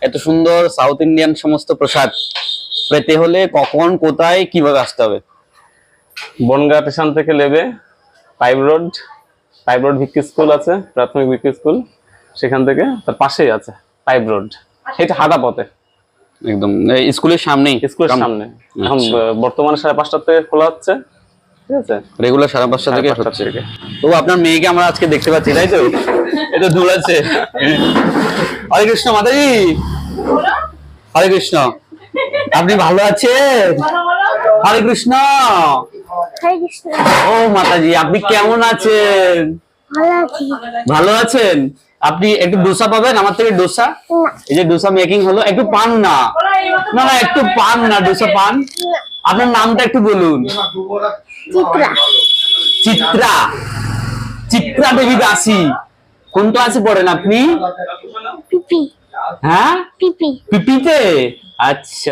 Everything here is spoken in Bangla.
এত সুন্দর সাউথ ইন্ডিয়ান সমস্ত প্রসাদ পেতে হলে কখন কোথায় কিভাবে আসতে হবে? বনগাঁ স্টেশন থেকে নেবে পাইপ রোড ভিক্কি স্কুল আছে, প্রাথমিক ভিক্কি স্কুল, সেখান থেকে তার পাশেই আছে পাইপ রোড, এটা হাঁটা পথে একদম স্কুলের সামনেই, স্কুলের সামনে। এখন বর্তমানে 5:30 থেকে খোলা হচ্ছে, ঠিক আছে, রেগুলার 5:30 থেকে 5:30 হচ্ছে। থেকে। তো আপনার মেয়েকে আমরা আজকে দেখতে পাচ্ছি, তাই তো? এটা দৌড়াচ্ছে। হরে কৃষ্ণ মাতাজি, হরে কৃষ্ণ। আপনি ভালো আছেন? হরে কৃষ্ণ। ও মাতাজি, আপনি কেমন আছেন? ভালো আছেন? আপনি একটু ডোসা পাবেন আমার থেকে? ডোসা, এই যে ডোসা মেকিং হলো, একটু পান না? না না, একটু পান না, ডোসা পান? আপনার নামটা একটু বলুন। চিত্রা, চিত্রা দেবী দাসী। কোন ক্লাসে পড়েন আপনি? হ্যাঁ, পিপিতে। আচ্ছা।